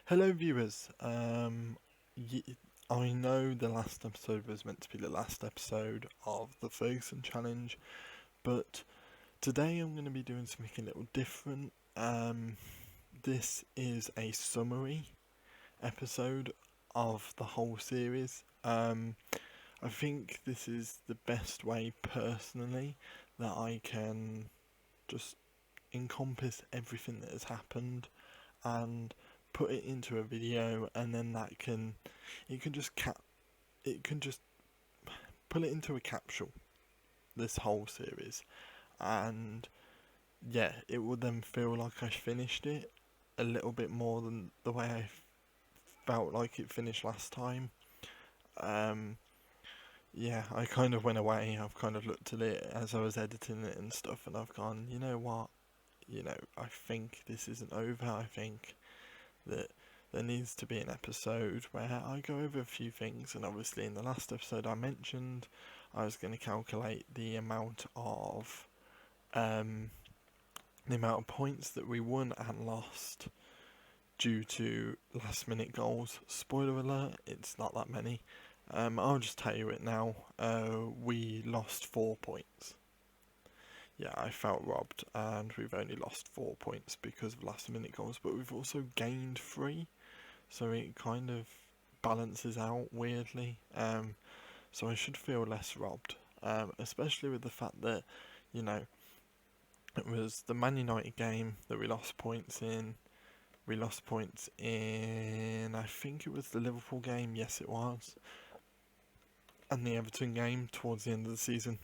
Hello, viewers. Y- I know the last episode was meant to be the last episode of the Ferguson challenge, but today I'm going to be doing something a little different. This is a summary episode of the whole series. I think this is the best way, personally, that I can just encompass everything that has happened and put it into a video, and then it can just it can just put it into a capsule, this whole series, and yeah, it will then feel like I finished it a little bit more than the way I felt like it finished last time. um yeah, I kind of went away, I've kind of looked at it as I was editing it and stuff, and I've gone, you know what, I think this isn't over. I think that there needs to be an episode where I go over a few things, and obviously in the last episode I mentioned I was going to calculate um, the amount of points that we won and lost due to last minute goals. Spoiler alert, it's not that many. I'll just tell you it now. We lost 4 points. Yeah, I felt robbed, and we've only lost 4 points because of last minute goals, but we've also gained three. So it kind of balances out weirdly. So I should feel less robbed, especially with the fact that, you know, it was the Man United game that we lost points in. We lost points in, I think it was the Liverpool game, yes it was, and the Everton game towards the end of the season.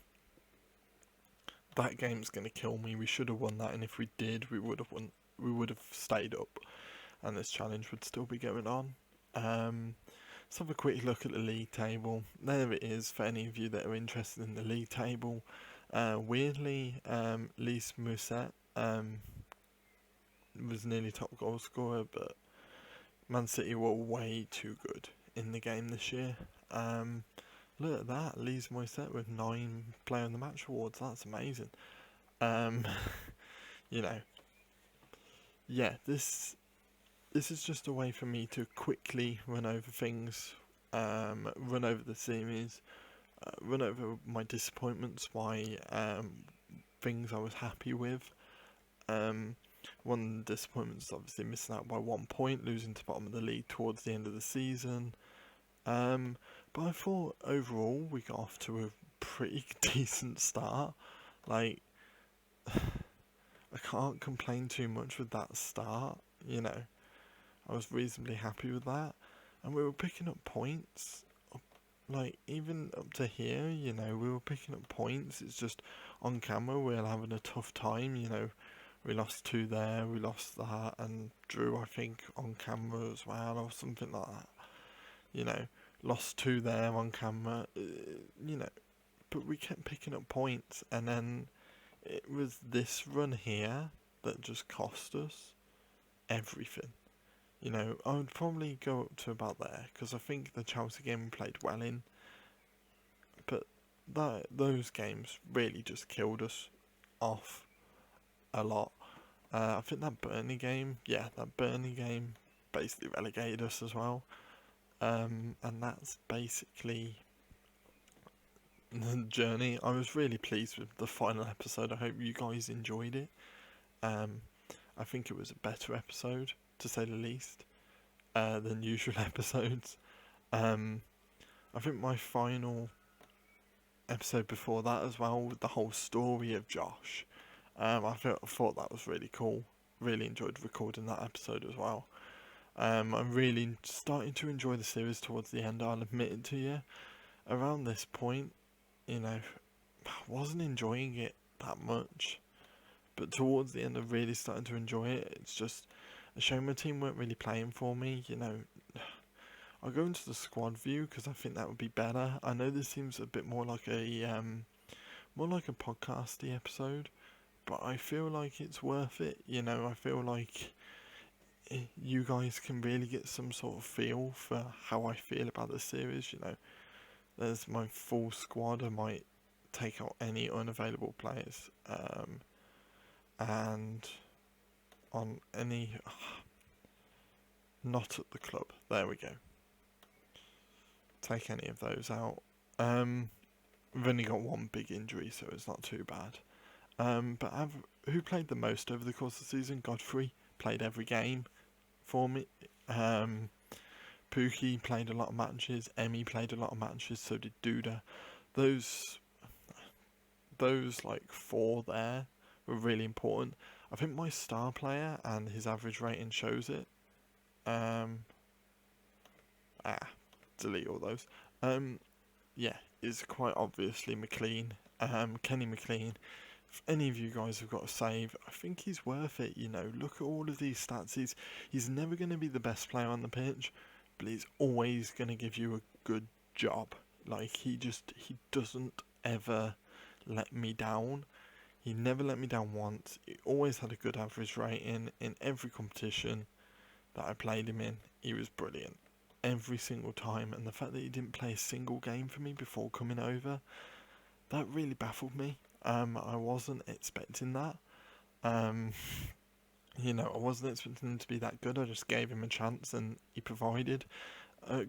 That game's going to kill me. We should have won that, and if we did, we would have won. We would have stayed up, and this challenge would still be going on. Let's have a quick look at the league table. There it is for any of you that are interested in the league table. Weirdly, Lise Mousset was nearly top goal scorer, but Man City were way too good in the game this year. Look at that, Lise Mousset with 9 Player of the Match awards. That's amazing. Um, you know, yeah, this is just a way for me to quickly run over things, run over the series, run over my disappointments, my things I was happy with. Um, One of the disappointments is obviously missing out by 1 point, losing to bottom of the league towards the end of the season. But I thought overall we got off to a pretty decent start. Like, I can't complain too much with that start, you know. I was reasonably happy with that. And we were picking up points. Like, even up to here, we were picking up points. It's just on camera we're having a tough time, We lost two there, we lost that, and drew, I think, on camera as well, or something like that. You know, lost two there on camera, you know, but we kept picking up points, and then it was this run here that just cost us everything. I would probably go up to about there because I think the Chelsea game we played well in, but those games really just killed us off a lot. I think that Burnley game basically relegated us as well, and that's basically the journey. I was really pleased with the final episode. I hope you guys enjoyed it. Um, I think it was a better episode, to say the least, than usual episodes. Um, I think my final episode before that as well, with the whole story of Josh, thought that was really cool. Really enjoyed recording that episode as well. I'm really starting to enjoy the series towards the end, I'll admit it to you. Around this point, I wasn't enjoying it that much. But towards the end, I'm really starting to enjoy it. It's just a shame my team weren't really playing for me, I'll go into the squad view because I think that would be better. I know this seems a bit more like a podcasty episode, but I feel like it's worth it. I feel like you guys can really get some sort of feel for how I feel about the series. There's my full squad. I might take out any unavailable players, and on any Not at the club. There we go. Take any of those out. We've only got one big injury, so it's not too bad. But who played the most over the course of the season? Godfrey played every game for me. Pookie played a lot of matches. Emmy played a lot of matches. So did Duda. Those like 4 there were really important. I think my star player and his average rating shows it. Delete all those. Yeah, it's quite obviously McLean. Kenny McLean. If any of you guys have got a save, I think he's worth it. You know, look at all of these stats. He's never going to be the best player on the pitch, but he's always going to give you a good job. Like, he doesn't ever let me down. He never let me down once. He always had a good average rating in every competition that I played him in. He was brilliant every single time, and the fact that he didn't play a single game for me before coming over, that really baffled me. I wasn't expecting that. You know, I wasn't expecting him to be that good. I just gave him a chance and he provided.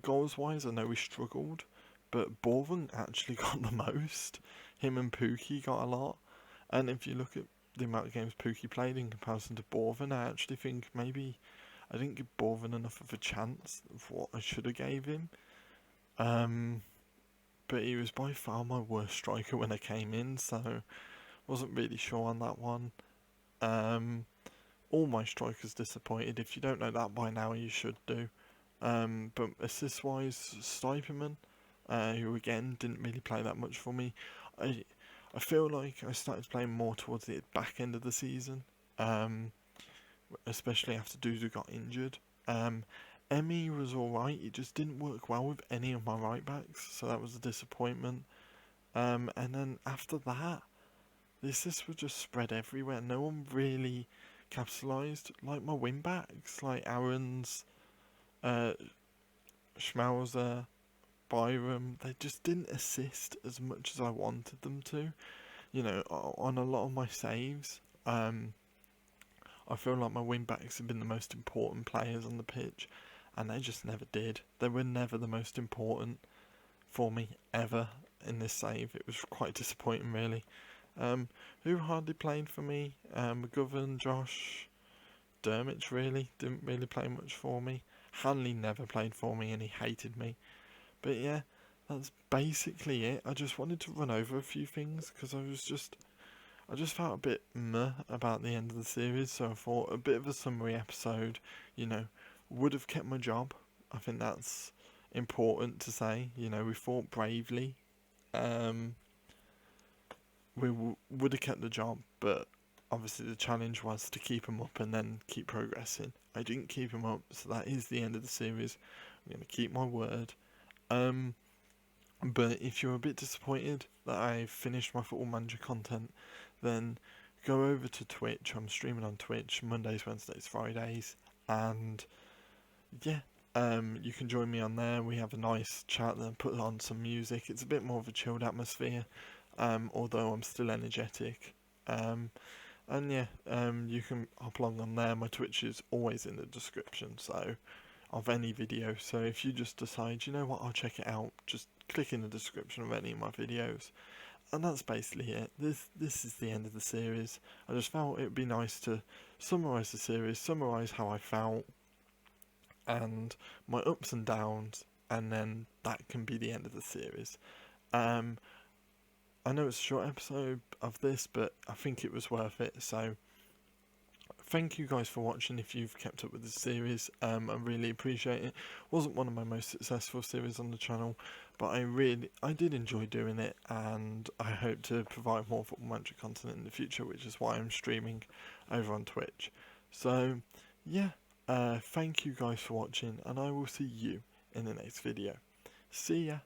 Goals wise, I know we struggled, but Borven actually got the most. Him and Pookie got a lot. And if you look at the amount of games Pookie played in comparison to Borven, I actually think maybe I didn't give Borven enough of a chance of what I should have gave him. But he was by far my worst striker when I came in, so wasn't really sure on that one. All my strikers disappointed. If you don't know that by now, you should do. But assist-wise, Stiperman, who again didn't really play that much for me. I feel like I started playing more towards the back end of the season, especially after Dudu got injured. Emmy was alright, it just didn't work well with any of my right backs, so that was a disappointment. And then after that, the assists were just spread everywhere. No one really capitalised. Like my wing backs, like Aaron's, Schmauser, Byram, they just didn't assist as much as I wanted them to. You know, on a lot of my saves, I feel like my wing backs have been the most important players on the pitch, and they just never did. They were never the most important for me ever in this save. It was quite disappointing, really. Who hardly played for me? McGovern, Josh, Dermot really didn't really play much for me. Hanley never played for me and he hated me. But yeah, that's basically it. I just wanted to run over a few things because I just felt a bit meh about the end of the series, so I thought a bit of a summary episode, you know, would have kept my job. I think that's important to say. You know, we fought bravely. We would have kept the job, but obviously the challenge was to keep him up and then keep progressing. I didn't keep him up, so that is the end of the series. I'm going to keep my word. But if you're a bit disappointed that I finished my Football Manager content, then go over to Twitch. I'm streaming on Twitch Mondays, Wednesdays, Fridays, and yeah, you can join me on there. We have a nice chat, then put on some music. It's a bit more of a chilled atmosphere, although I'm still energetic. And yeah, you can hop along on there. My Twitch is always in the description, so of any video. So if you just decide, you know what, I'll check it out, just click in the description of any of my videos. And that's basically it. This is the end of the series. I just felt it would be nice to summarise the series, summarise how I felt, and my ups and downs, and then that can be the end of the series. I know it's a short episode of this, but I think it was worth it, so thank you guys for watching if you've kept up with the series. I really appreciate it. Wasn't one of my most successful series on the channel, but I did enjoy doing it, and I hope to provide more Football Manager content in the future, which is why I'm streaming over on Twitch. So yeah, thank you guys for watching, and I will see you in the next video. See ya.